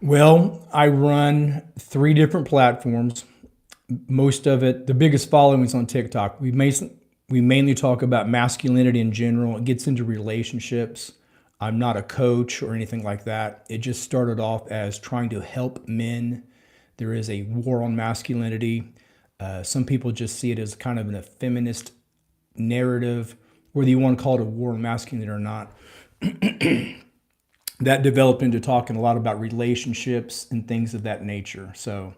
Well, I run 3 different platforms. Most of it, the biggest following is on TikTok. We mainly talk about masculinity in general. It gets into relationships. I'm not a coach or anything like that. It just started off as trying to help men. There is a war on masculinity. Some people just see it as kind of a feminist narrative, whether you want to call it a war on masculinity or not. That developed into talking a lot about relationships and things of that nature. So,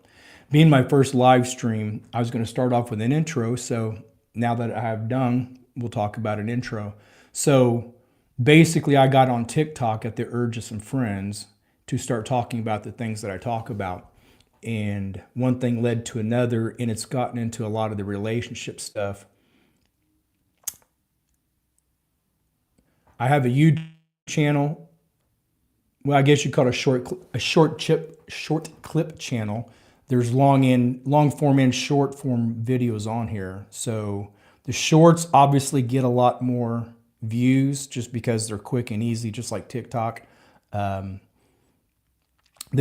being my first live stream, I was going to start off with an intro. So, now that I have done, we'll talk about an intro. So, basically, I got on TikTok at the urge of some friends to start talking about the things that I talk about. And one thing led to another, and it's gotten into a lot of the relationship stuff. I have a YouTube channel. Well, I guess you call it a short clip channel. There's long form and short form videos on here. So the shorts obviously get a lot more views just because they're quick and easy, just like TikTok. They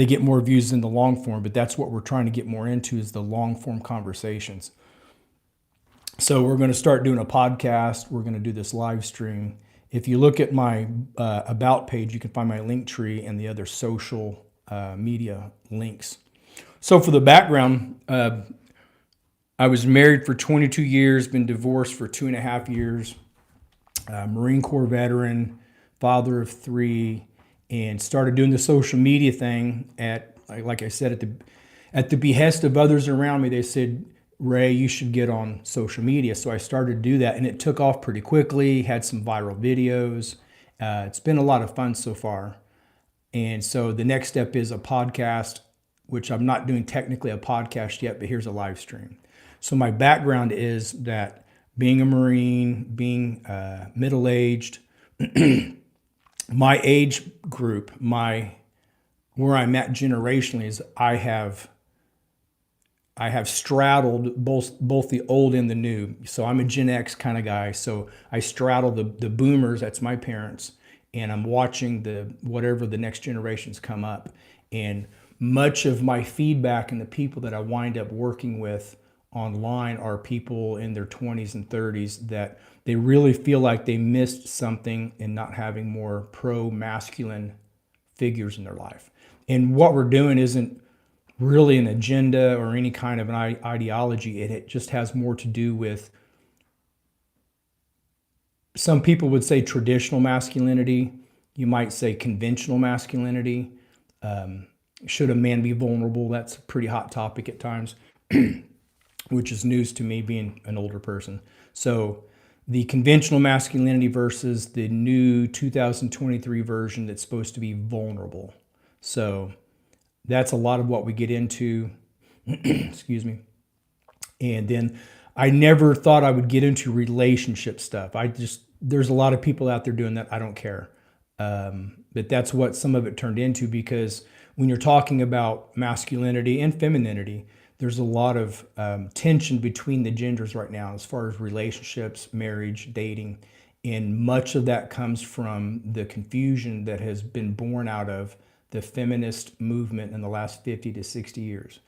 get more views than the long form, but that's what we're trying to get more into is the long form conversations. So we're going to start doing a podcast. We're going to do this live stream. If you look at my about page, you can find my link tree and the other social media links. So for the background, I was married for 22 years, been divorced for 2.5 years, Marine Corps veteran, father of 3, and started doing the social media thing at, like I said, at the behest of others around me. They said, Ray, you should get on social media. So I started to do that, and it took off pretty quickly, had some viral videos. It's been a lot of fun so far. And so the next step is a podcast, which I'm not doing technically a podcast yet, but here's a live stream. So my background is that being a Marine, being middle-aged, my age group, where I'm at generationally is I have straddled both the old and the new. So I'm a Gen X kind of guy. So I straddle the boomers, that's my parents, and I'm watching whatever the next generations come up. And much of my feedback and the people that I wind up working with online are people in their 20s and 30s that they really feel like they missed something in not having more pro-masculine figures in their life. And what we're doing isn't really an agenda or any kind of an ideology. It just has more to do with, some people would say traditional masculinity. You might say conventional masculinity. Should a man be vulnerable? That's a pretty hot topic at times, which is news to me being an older person. So the conventional masculinity versus the new 2023 version that's supposed to be vulnerable. So that's a lot of what we get into. Excuse me. And then I never thought I would get into relationship stuff. There's a lot of people out there doing that. I don't care. But that's what some of it turned into, because when you're talking about masculinity and femininity, there's a lot of tension between the genders right now as far as relationships, marriage, dating. And much of that comes from the confusion that has been born out of the feminist movement in the last 50 to 60 years.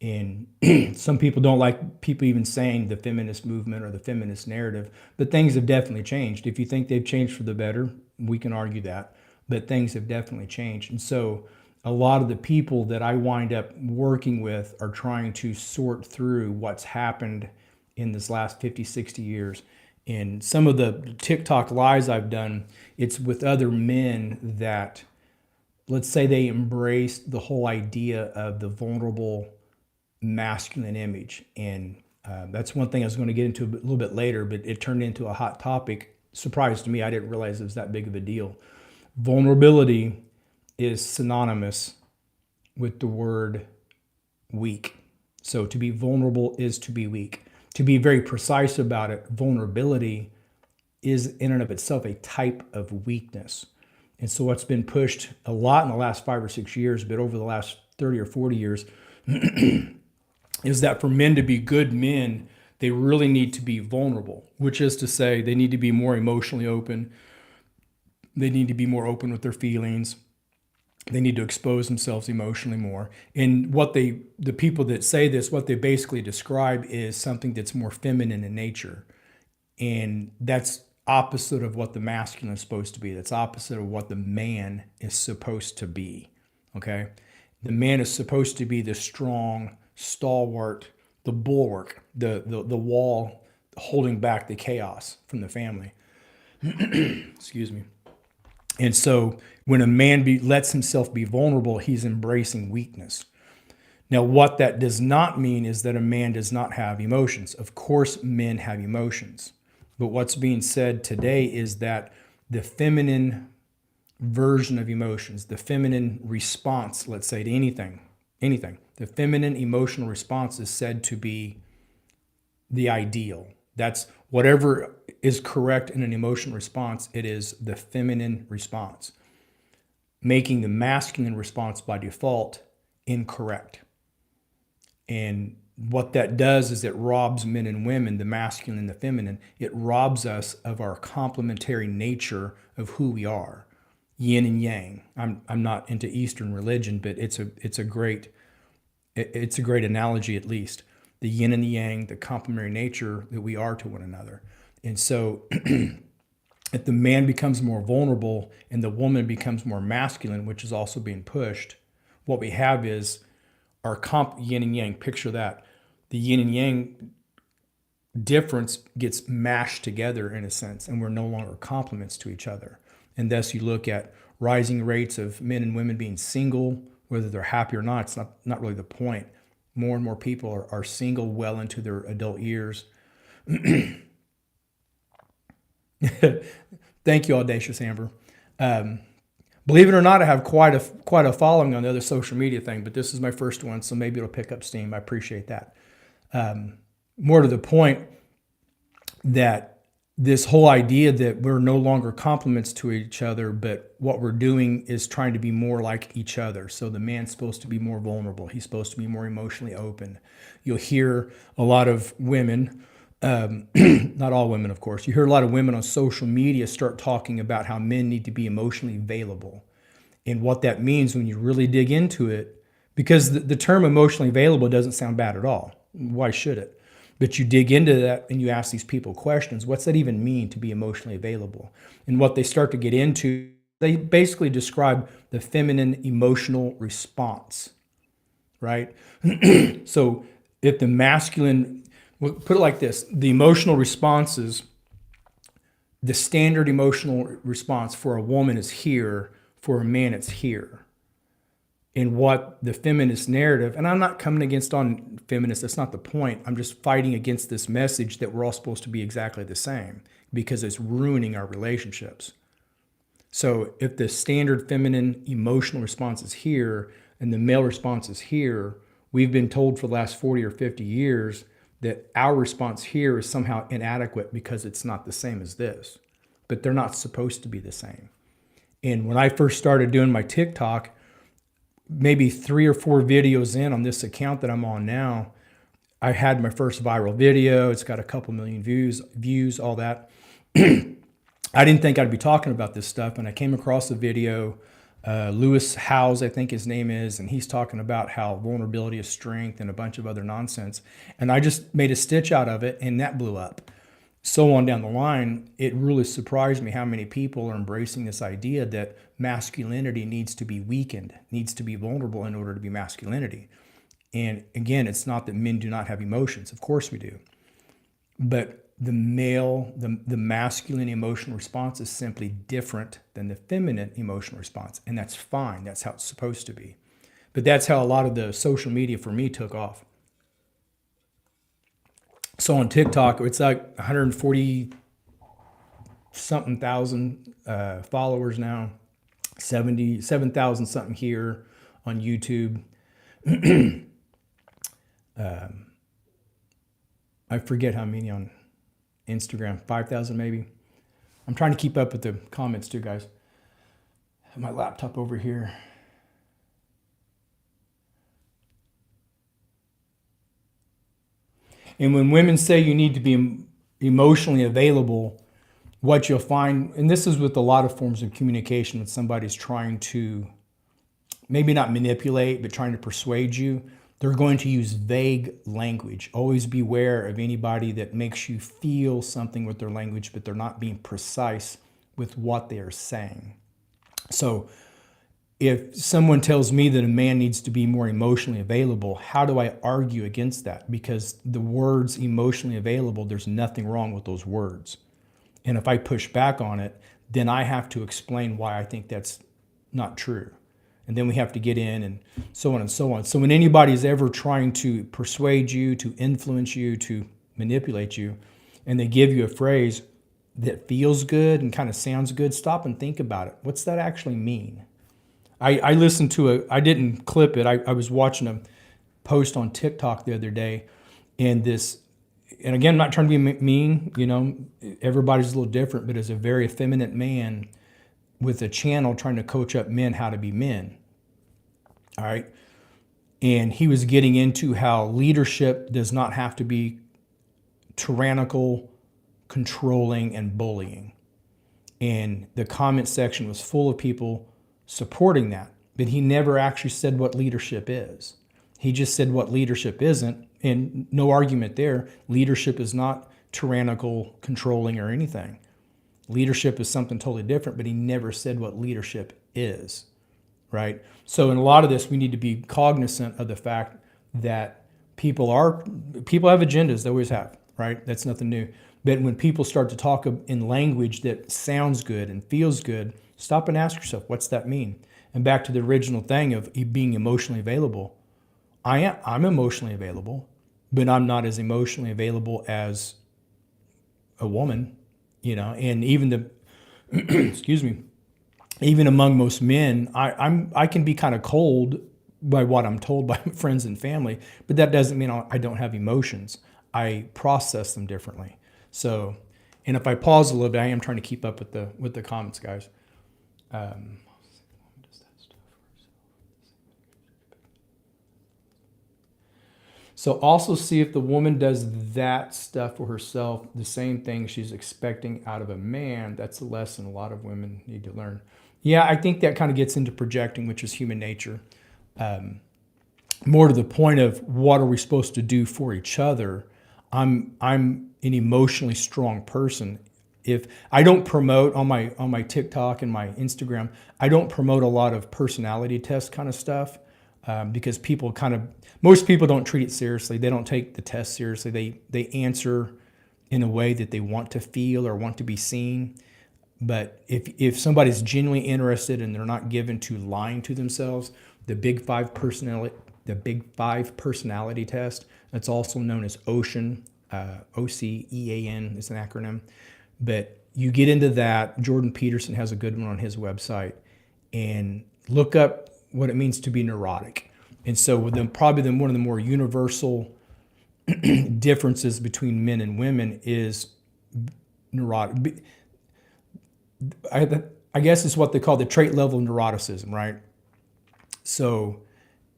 And some people don't like people even saying the feminist movement or the feminist narrative, but things have definitely changed. If you think they've changed for the better, we can argue that, but things have definitely changed. And so a lot of the people that I wind up working with are trying to sort through what's happened in this last 50, 60 years. And some of the TikTok lives I've done, it's with other men that, let's say, they embrace the whole idea of the vulnerable masculine image. And that's one thing I was going to get into a little bit later, but it turned into a hot topic. Surprised to me. I didn't realize it was that big of a deal. Vulnerability is synonymous with the word weak. So to be vulnerable is to be weak. To be very precise about it, vulnerability is in and of itself a type of weakness. And so what's been pushed a lot in the last 5 or 6 years, but over the last 30 or 40 years, is that for men to be good men, they really need to be vulnerable, which is to say they need to be more emotionally open. They need to be more open with their feelings. They need to expose themselves emotionally more. And the people that say this, what they basically describe is something that's more feminine in nature. And that's opposite of what the masculine is supposed to be. That's opposite of what the man is supposed to be. Okay? The man is supposed to be the strong, stalwart, the bulwark, the wall holding back the chaos from the family. Excuse me. And so when a man lets himself be vulnerable, he's embracing weakness. Now, what that does not mean is that a man does not have emotions. Of course, men have emotions. But what's being said today is that the feminine version of emotions, the feminine response, let's say, to anything, the feminine emotional response is said to be the ideal. That's whatever is correct in an emotional response, it is the feminine response, making the masculine response by default incorrect. And what that does is it robs men and women, the masculine and the feminine, it robs us of our complementary nature of who we are, yin and yang. I'm not into Eastern religion, but it's a great analogy, at least. The yin and the yang, the complementary nature that we are to one another. And so if the man becomes more vulnerable and the woman becomes more masculine, which is also being pushed, what we have is our yin and yang. Picture that. The yin and yang difference gets mashed together in a sense, and we're no longer complements to each other. And thus you look at rising rates of men and women being single, whether they're happy or not, it's not really the point. More and more people are single well into their adult years. Thank you, Audacious Amber. Believe it or not, I have quite a following on the other social media thing, but this is my first one, so maybe it'll pick up steam. I appreciate that. More to the point, that this whole idea that we're no longer complements to each other, but what we're doing is trying to be more like each other. So the man's supposed to be more vulnerable. He's supposed to be more emotionally open. You'll hear a lot of women, not all women, of course. You hear a lot of women on social media start talking about how men need to be emotionally available. And what that means when you really dig into it, because the term emotionally available doesn't sound bad at all. Why should it? But you dig into that and you ask these people questions. What's that even mean, to be emotionally available? And what they start to get into, they basically describe the feminine emotional response, right? So if the masculine, well, put it like this, the emotional responses, the standard emotional response for a woman is here, for a man it's here. In what the feminist narrative, and I'm not coming against on feminists, that's not the point. I'm just fighting against this message that we're all supposed to be exactly the same, because it's ruining our relationships. So if the standard feminine emotional response is here and the male response is here, we've been told for the last 40 or 50 years that our response here is somehow inadequate because it's not the same as this. But they're not supposed to be the same. And when I first started doing my TikTok, maybe 3 or 4 videos in on this account that I'm on now, I had my first viral video. It's got a couple million views, all that. I didn't think I'd be talking about this stuff, and I came across a video, Lewis Howes, I think his name is, and he's talking about how vulnerability is strength and a bunch of other nonsense. And I just made a stitch out of it, and that blew up. So on down the line, it really surprised me how many people are embracing this idea that masculinity needs to be weakened, needs to be vulnerable in order to be masculinity. And again, it's not that men do not have emotions. Of course we do. But the masculine emotional response is simply different than the feminine emotional response. And that's fine. That's how it's supposed to be. But that's how a lot of the social media for me took off. So on TikTok, it's like 140 something thousand followers now, 77,000 something here on YouTube. I forget how many on Instagram, 5,000 maybe. I'm trying to keep up with the comments too, guys. I have my laptop over here. And when women say you need to be emotionally available, what you'll find, and this is with a lot of forms of communication, when somebody's trying to maybe not manipulate, but trying to persuade you, they're going to use vague language. Always beware of anybody that makes you feel something with their language, but they're not being precise with what they are saying. So if someone tells me that a man needs to be more emotionally available, how do I argue against that? Because the words emotionally available, there's nothing wrong with those words. And if I push back on it, then I have to explain why I think that's not true. And then we have to get in and so on and so on. So when anybody's ever trying to persuade you, to influence you, to manipulate you, and they give you a phrase that feels good and kind of sounds good, stop and think about it. What's that actually mean? I listened to I didn't clip it. I was watching a post on TikTok the other day, and again, I'm not trying to be mean, everybody's a little different, but as a very effeminate man with a channel trying to coach up men how to be men. All right. And he was getting into how leadership does not have to be tyrannical, controlling, and bullying. And the comment section was full of people supporting that. But he never actually said what leadership is. He just said what leadership isn't, and no argument there. Leadership is not tyrannical, controlling, or anything. Leadership is something totally different, but he never said what leadership is, right? So in a lot of this, we need to be cognizant of the fact that people have agendas, they always have, right? That's nothing new. But when people start to talk in language that sounds good and feels good, stop and ask yourself, what's that mean? And back to the original thing of being emotionally available. I'm emotionally available, but I'm not as emotionally available as a woman. And even excuse me, even among most men, I can be kind of cold by what I'm told by friends and family, but that doesn't mean I don't have emotions. I process them differently. So, and if I pause a little bit, I am trying to keep up with the comments, guys. So also see if the woman does that stuff for herself, the same thing she's expecting out of a man. That's a lesson a lot of women need to learn. Yeah, I think that kind of gets into projecting, which is human nature. More to the point of what are we supposed to do for each other. I'm an emotionally strong person. If I don't promote on my TikTok and my Instagram, I don't promote a lot of personality test kind of stuff. Because most people don't treat it seriously. They don't take the test seriously. They answer in a way that they want to feel or want to be seen. But if somebody's genuinely interested and they're not given to lying to themselves, the Big Five personality test, that's also known as OCEAN, OCEAN is an acronym. But you get into that. Jordan Peterson has a good one on his website, and look up what it means to be neurotic. And so one of the more universal differences between men and women is neurotic. I guess it's what they call the trait level of neuroticism, right? So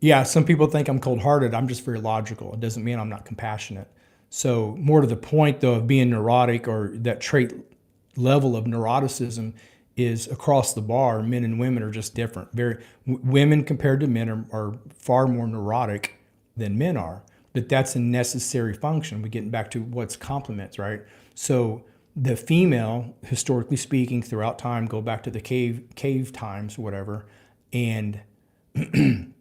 yeah, some people think I'm cold-hearted. I'm just very logical. It doesn't mean I'm not compassionate. So more to the point though of being neurotic, or that trait level of neuroticism, is across the bar. Men and women are just different. Women compared to men are far more neurotic than men are, but that's a necessary function. We're getting back to what's complements, right? So the female, historically speaking, throughout time, go back to the cave times, whatever, and the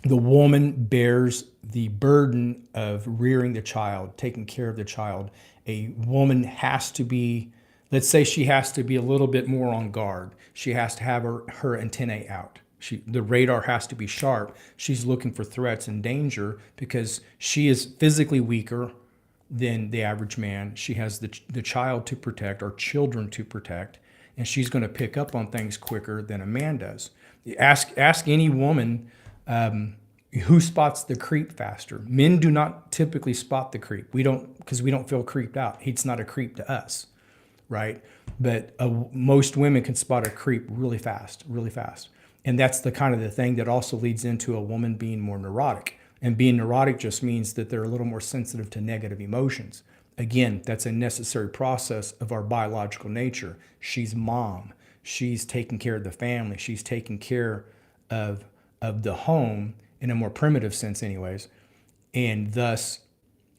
woman bears the burden of rearing the child, taking care of the child. A woman has to be, let's say she has to be a little bit more on guard. She has to have her antennae out. The radar has to be sharp. She's looking for threats and danger because she is physically weaker than the average man. She has the child to protect, or children to protect, and she's going to pick up on things quicker than a man does. Ask any woman who spots the creep faster. Men do not typically spot the creep. Because we don't feel creeped out. It's not a creep to us. Right? But most women can spot a creep really fast. And that's the kind of the thing that also leads into a woman being more neurotic. And being neurotic just means that they're a little more sensitive to negative emotions. Again, that's a necessary process of our biological nature. She's mom. She's taking care of the family. She's taking care of the home in a more primitive sense anyways. And thus,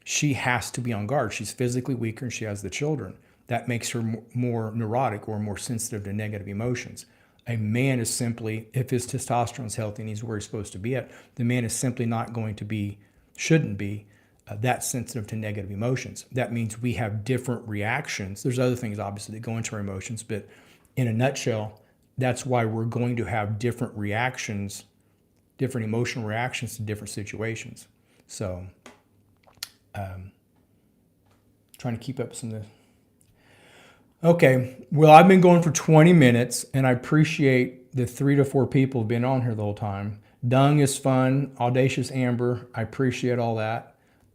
she has to be on guard. She's physically weaker and she has the children. That makes her more neurotic or more sensitive to negative emotions. A man is simply, if his testosterone is healthy and he's where he's supposed to be at, the man is simply not going to be, shouldn't be, that sensitive to negative emotions. That means we have different reactions. There's other things, obviously, that go into our emotions, but in a nutshell, that's why we're going to have different reactions, different emotional reactions to different situations. So, trying to keep up with some of this. Okay, well, I've been going for 20 minutes, and I appreciate the 3 to 4 people who've been on here the whole time. Dung is fun. Audacious Amber, I appreciate all that.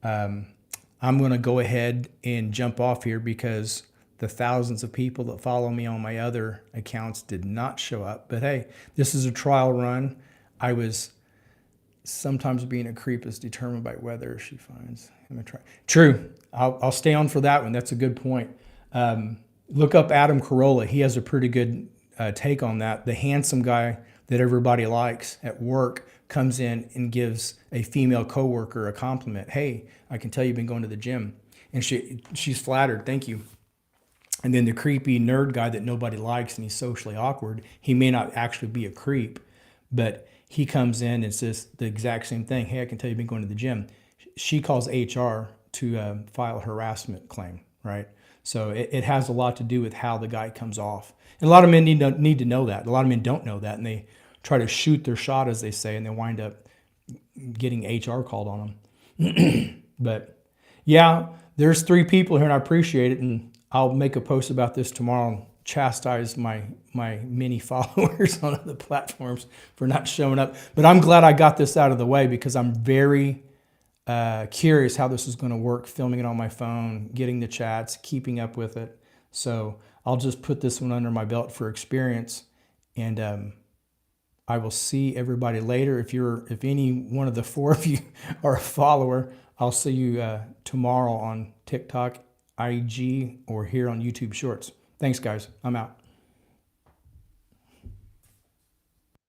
I'm going to go ahead and jump off here because the thousands of people that follow me on my other accounts did not show up. But hey, this is a trial run. I was sometimes being a creep is determined by whether she finds him attractive. True. I'll stay on for that one. That's a good point. Look up Adam Carolla. He has a pretty good take on that. The handsome guy that everybody likes at work comes in and gives a female coworker a compliment. Hey, I can tell you've been going to the gym. And she's flattered. Thank you. And then the creepy nerd guy that nobody likes and he's socially awkward, he may not actually be a creep, but he comes in and says the exact same thing. Hey, I can tell you've been going to the gym. She calls HR to file a harassment claim, right? So it has a lot to do with how the guy comes off. And a lot of men need to know that. A lot of men don't know that, and they try to shoot their shot, as they say, and they wind up getting HR called on them. But yeah, there's 3 people here, and I appreciate it. And I'll make a post about this tomorrow and chastise my many followers on other platforms for not showing up. But I'm glad I got this out of the way because I'm very curious how this is going to work, filming it on my phone, getting the chats, keeping up with it. So I'll just put this one under my belt for experience, and I will see everybody later. If any one of the 4 of you are a follower, I'll see you tomorrow on TikTok, IG, or here on YouTube Shorts. Thanks, guys. I'm out.